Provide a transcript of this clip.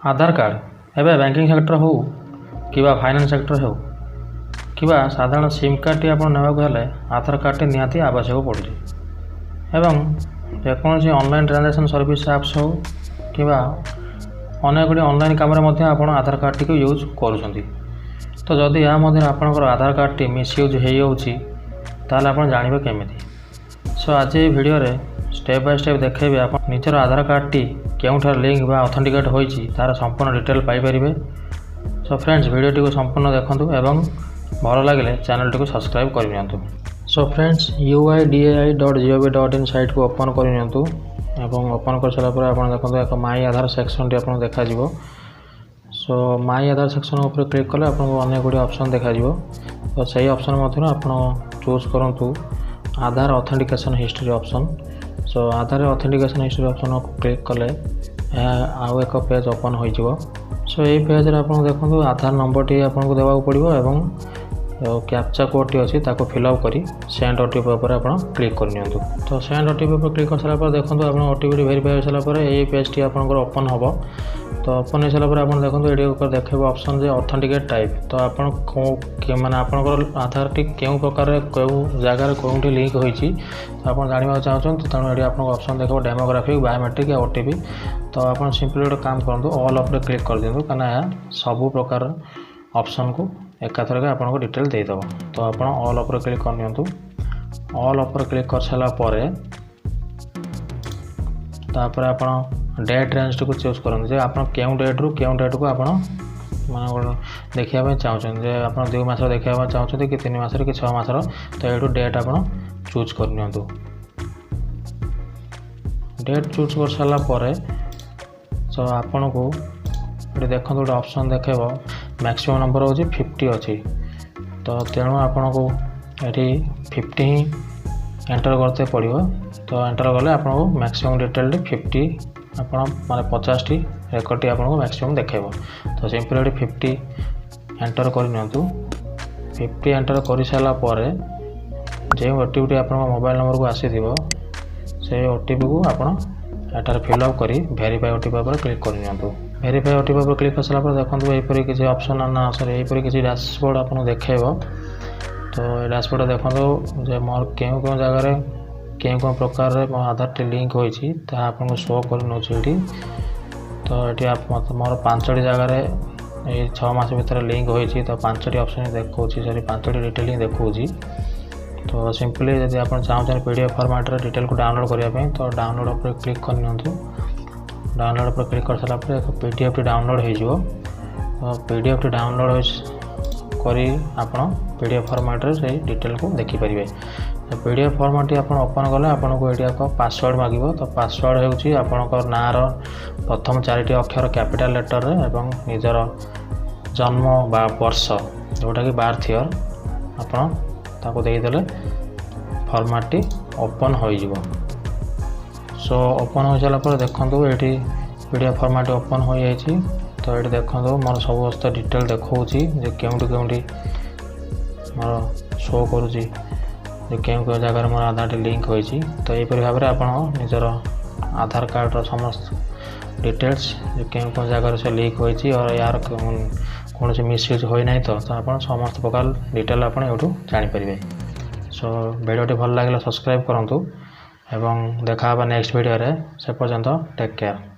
आधार card एवं banking sector हो कि फाइनेंस सेक्टर हो कि साधारण सिम कार्ड आप ना आधार कार्ड निहाती आवश्यक पड़े एवं जेकोसी ऑनलाइन ट्रांजैक्शन सर्विस ऐप्स हो कि अनेक गुड़ी ऑनलाइन काम आप आधार कार्ड टी यूज कर तो जदि या आपंकर आधार कार्ड टी मिसयूज होल आप जानवे केमी। सो आज ये वीडियो रे स्टेप बाय स्टेप देखेबे आप निजर आधार कार्ड टी केउठार लिंक बा ऑथेंटिकेट होईची तार संपूर्ण डिटेल पाई परिबे। सो फ्रेंड्स वीडियो टी को संपूर्ण देखंतु एवं भल लगे चैनल टी को सब्सक्राइब कर नियंतु। सो फ्रेंड्स uidai.gov.in साइट को ओपन कर नियंतु एवं ओपन कर सारा पर आप देखंतु एक माई आधार सेक्शन टी आपन देखा जिवो। सो माई आधार सेक्शन ऊपर क्लिक कले आपको अनेक गुडी ऑप्शन देखा जिवो। तो सही ऑप्शन मध्य आपन चूज करंतु आधार ऑथेंटिकेशन हिस्ट्री ऑप्शन। सो आधार ऑथेंटिकेशन हिस्ट्री ऑप्शन को क्लिक कले आउ एक पेज ओपन हो जिवो। सो ये पेज रे आपन देखंतु आधार नंबर टी आपन को देवा पड़िबो एवं कैप्चा कोड टी अछि ताको फिल अप करी सेंड ओटीपी ऊपर आपन क्लिक कर नियंतु। तो सेंड ओटीपी ऊपर क्लिक कर सारा पर देखंतु आपन ओटीपी वेरीफाई हो सारा पर ये पेज टी आपन को ओपन होबो। तो ओपन हो सारा पर आपन देखंतु एडी ऊपर देखेबो ऑप्शन जे ऑथेंटिकेट टाइप। तो आपन को माने आपन आधार टी केउ प्रकार रे केउ जगह रे कोउठी लिंक होईची तो आपन जानिबा चाहछन तो तनो एडी आपन ऑप्शन देखबो डेमोग्राफिक बायोमेट्रिक या ओटीपी। तो आपन सिंपली एक काम करंतु ऑल ऊपर क्लिक कर दियंतु कना सब प्रकार ऑप्शन को एकाथर के आपन को डिटेल दे दबो। तो आपन ऑल ऊपर क्लिक कर नियंतु। ऑल ऊपर क्लिक कर साला परे तापर आपन डेट रेंज को चूज करन जे आपन केउ डेट रु केउ डेट को आपन माने देखिया पे चाहछन जे आपन 2 मास देखिया पे चाहछन कि 3 मास रे कि 6 मास रो तो एटू डेट आपन चूज कर नियंतु। डेट चूज कर साला परे सो आपन को ये देखो गोटे ऑप्शन देखेबो मैक्सिमम नंबर हो 50 अच्छी। तो तेणु आपन को ये 50 ही एंटर करते पड़ो। तो एंटर कले आपन को मैक्सिमम डिटेल 50 आप माने 50 टी रेकर्ड टी आपन को मैक्सिमम देखेबो। तो सिंपली 50 एंटर कर नियंतु। 50 एंटर कर सारा परे जे ओटीपी आपन मोबाइल नंबर को आसी दिबो से ओटीपी को आपन एटार फिल अप करी वेरीफाई ओटीपी पर क्लिक कर नियंतु। वेरीफाई ओटीपी पर क्लिक करला पर देखंतु एपरि किसी ऑप्शन ना सर एपरि किसी डैशबोर्ड आपन देखेबो। तो डैशबोर्ड देखंतु जे मोर केउ जगह रे केउ प्रकार रे मो आधार टी लिंक होईची ता आपन को शो कर नो छेटी। तो एटी आप मोर 5टी जगह रे ए 6 मास भीतर लिंक होईची तो 5टी ऑप्शन देखौची सॉरी 5टी डिटेलिंग देखौची। तो सिंपली यदि आप चाहते पीडीएफ फॉर्मेट रे डिटेल को डाउनलोड करने तो डाउनलोड पर क्लिक कर नियंतु। डाउनलोड पर क्लिक कर सारा पर एक पीडीएफ टी डाउनलोड हो। तो पीडीएफ टी डाउनलोड करी आपन पीडीएफ फॉर्मेट रे से डिटेल को देखि परिबे। तो पीडीएफ फॉर्मेट टी आपन ओपन कले आपन को एटी एक पासवर्ड मागिबो। तो पासवर्ड हेउची आपन को नार प्रथम 4टी अक्षर कैपिटल लेटर रे एवं निजर जन्म बा वर्ष जोटा कि बर्थ ईयर आपन ताको दे देले फॉर्मेट टी ओपन हो जिवो। सो ओपन हो जाला पर देखंतु एटी पीडीएफ फॉर्मेट ओपन हो जाईची। तो एटी देखंतु मोर समस्त डिटेल देखौची जे केउंटी केउंटी मोर शो करूची जे केउ जगह रे मोर आधार टी लिंक होईची। तो ए परि भाबरे आपन निजर आधार कार्ड रो समस्त डिटेल्स जे केउ जगह रे से लिंक होईची और यार कौन से मिसयूज हो ना तो आप समस्त प्रकार डिटेल आप जानी पारे। सो वीडियो टी भल लगे सब्सक्राइब करूँ एवं देखा नेक्स्ट वीडियो रे से पर्यंत टेक केयर।